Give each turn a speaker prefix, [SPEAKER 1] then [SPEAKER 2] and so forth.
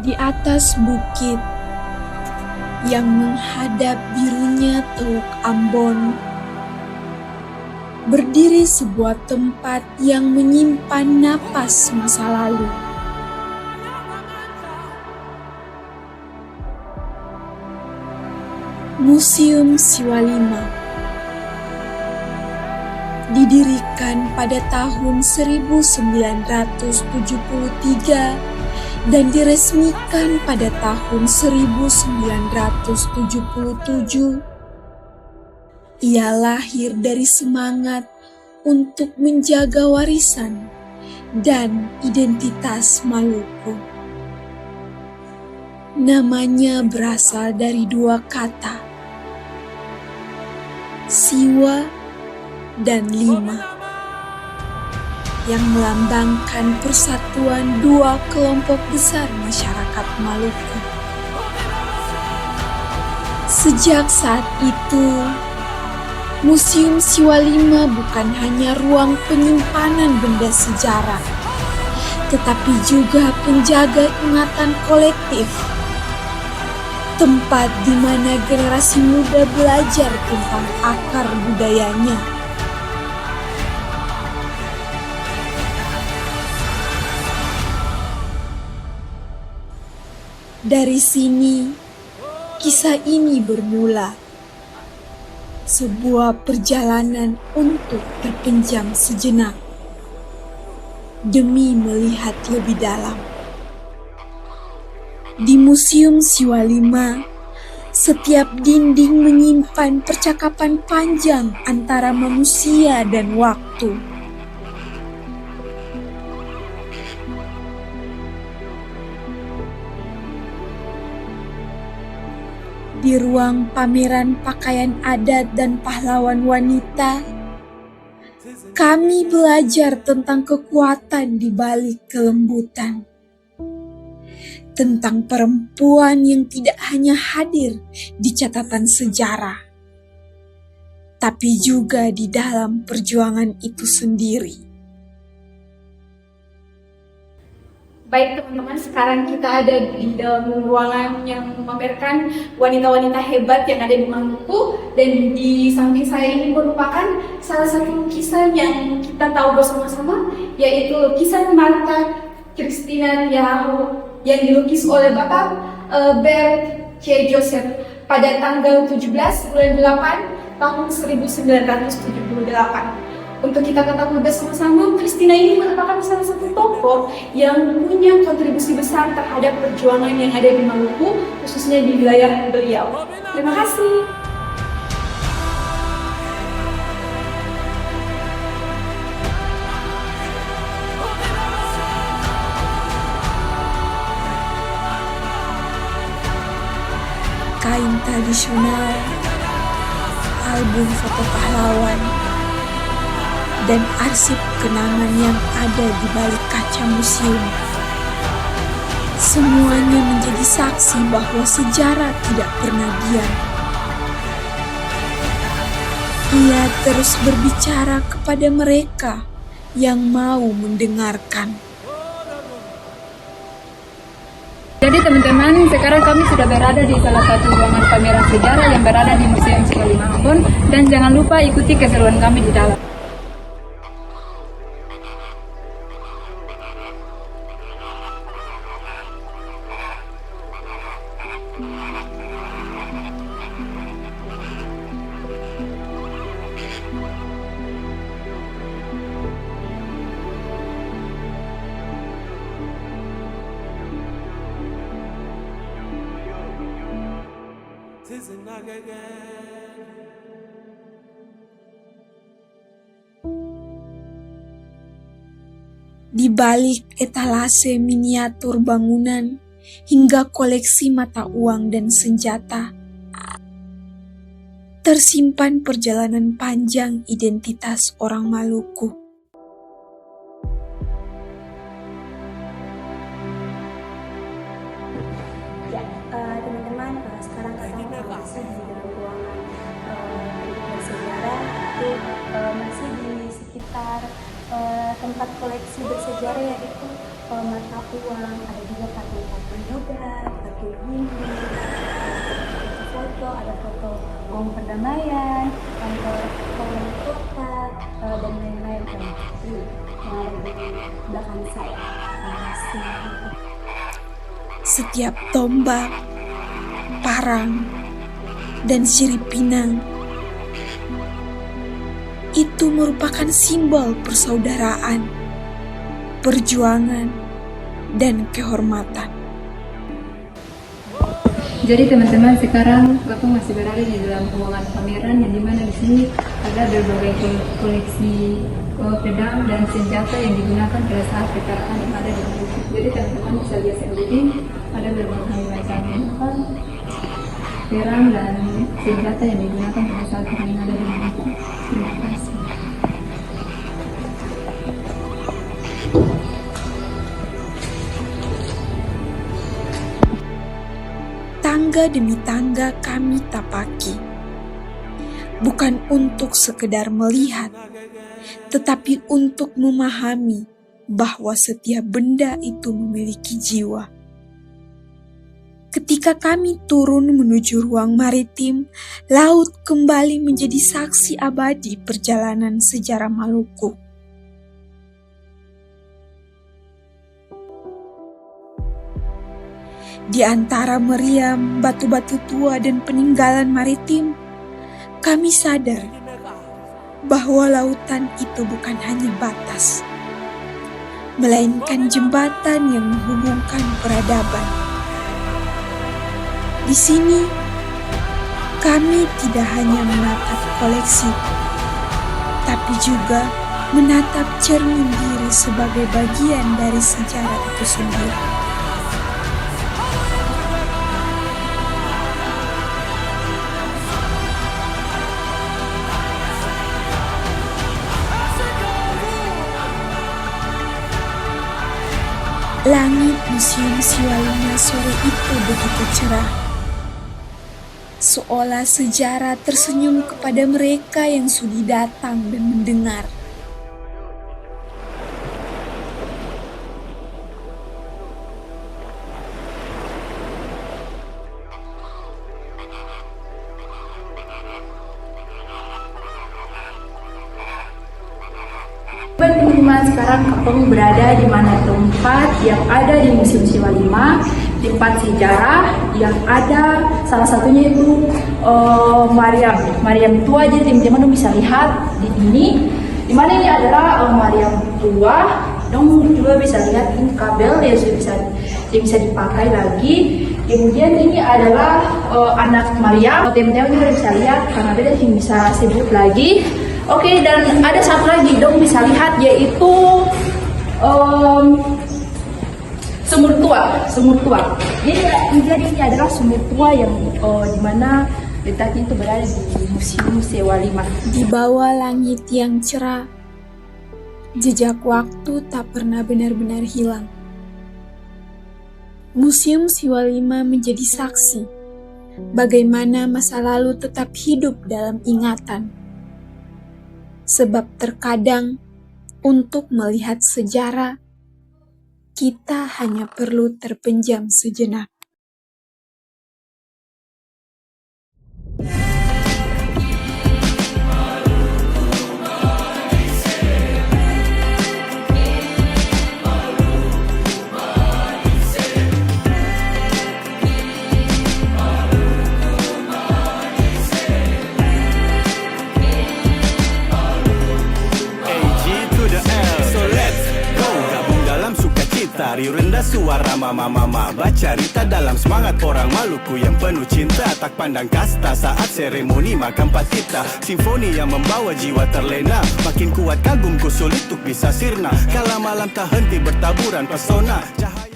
[SPEAKER 1] Di atas bukit yang menghadap birunya Teluk Ambon, berdiri sebuah tempat yang menyimpan napas masa lalu. Museum Siwalima didirikan pada tahun 1973 dan diresmikan pada tahun 1977. Ia lahir dari semangat untuk menjaga warisan dan identitas Maluku. Namanya berasal dari dua kata, Siwa dan Lima, yang melambangkan persatuan dua kelompok besar masyarakat Maluku. Sejak saat itu, Museum Siwalima bukan hanya ruang penyimpanan benda sejarah, tetapi juga penjaga ingatan kolektif. Tempat di mana generasi muda belajar tentang akar budayanya. Dari sini, kisah ini bermula. Sebuah perjalanan untuk terpenjam sejenak demi melihat lebih dalam. Di Museum Siwalima, setiap dinding menyimpan percakapan panjang antara manusia dan waktu. Di ruang pameran pakaian adat dan pahlawan wanita, kami belajar tentang kekuatan di balik kelembutan. Tentang perempuan yang tidak hanya hadir di catatan sejarah, tapi juga di dalam perjuangan itu sendiri.
[SPEAKER 2] Baik teman-teman, sekarang kita ada di dalam ruangan yang memamerkan wanita-wanita hebat yang ada di Maluku, dan di samping saya ini merupakan salah satu lukisan yang kita tahu bersama-sama, yaitu lukisan Martha Christina Tiago yang dilukis oleh Bapak Bert C. Joseph pada tanggal 17 bulan 8 tahun 1978. Untuk kita ketahui bersama-sama, Christina ini merupakan salah satu tokoh yang punya kontribusi besar terhadap perjuangan yang ada di Maluku, khususnya di wilayah beliau. Terima kasih.
[SPEAKER 1] Kain tradisional, album foto pahlawan, dan arsip kenangan yang ada di balik kaca museum. Semuanya menjadi saksi bahwa sejarah tidak pernah diam. Ia terus berbicara kepada mereka yang mau mendengarkan.
[SPEAKER 3] Jadi teman-teman, sekarang kami sudah berada di salah satu ruangan pameran sejarah yang berada di Museum Siwalima Ambon, dan jangan lupa ikuti keseruan kami di dalam.
[SPEAKER 1] Di balik etalase miniatur bangunan hingga koleksi mata uang dan senjata, tersimpan perjalanan panjang identitas orang Maluku.
[SPEAKER 4] Teman-teman, sekarang kami masih di dalam ruangan bersejarah, itu masih di sekitar tempat koleksi bersejarah, yaitu mata uang, ada juga patung Buddha, patung Hindu, foto, ada foto bom perdamaian, kantor wali kota, dan lain-lain yang ada di belakang saya.
[SPEAKER 1] Setiap tombak, parang, dan sirip pinang itu merupakan simbol persaudaraan, perjuangan, dan kehormatan.
[SPEAKER 3] Jadi teman-teman, sekarang aku masih berada di dalam ruangan pameran yang dimana di sini ada berbagai koleksi pedang dan senjata yang digunakan pada saat peperangan yang ada di Maluku. Jadi teman-teman bisa lihat sendiri ada berbagai macam pedang dan senjata yang digunakan pada saat perang yang ada di Maluku. Terima kasih.
[SPEAKER 1] Tangga demi tangga kami tapaki, bukan untuk sekedar melihat, tetapi untuk memahami bahwa setiap benda itu memiliki jiwa. Ketika kami turun menuju ruang maritim, laut kembali menjadi saksi abadi perjalanan sejarah Maluku. Di antara meriam, batu-batu tua, dan peninggalan maritim, kami sadar bahwa lautan itu bukan hanya batas, melainkan jembatan yang menghubungkan peradaban. Di sini, kami tidak hanya menatap koleksi, tapi juga menatap cermin diri sebagai bagian dari sejarah itu sendiri. Langit Museum Siwalima sore itu begitu cerah, seolah sejarah tersenyum kepada mereka yang sudi datang dan mendengar.
[SPEAKER 3] Teman-teman, sekarang kami berada di mana tempat yang ada di Museum Siwalima, tempat sejarah yang ada salah satunya itu Mariam tua. Jadi teman-teman bisa lihat di ini, di mana ini adalah Mariam tua. Dong juga bisa lihat ini kabel yang sudah bisa dipakai lagi. Kemudian ini adalah anak Mariam. Teman-teman juga bisa lihat karena beda yang bisa sebut lagi. Oke, dan ada satu lagi dong bisa lihat yaitu sumur tua. Jadi ini adalah sumur tua yang dimana letaknya itu berada di Museum Siwalima.
[SPEAKER 1] Di bawah langit yang cerah, jejak waktu tak pernah benar-benar hilang. Museum Siwalima menjadi saksi bagaimana masa lalu tetap hidup dalam ingatan. Sebab terkadang untuk melihat sejarah, kita hanya perlu terpenjam sejenak.
[SPEAKER 5] Tari rendah suara mama-mama, baca cerita dalam semangat orang Maluku yang penuh cinta. Tak pandang kasta saat seremoni makan patita, simfoni yang membawa jiwa terlena. Makin kuat kagumku sulit untuk bisa sirna, kala malam tak henti bertaburan pesona cahaya.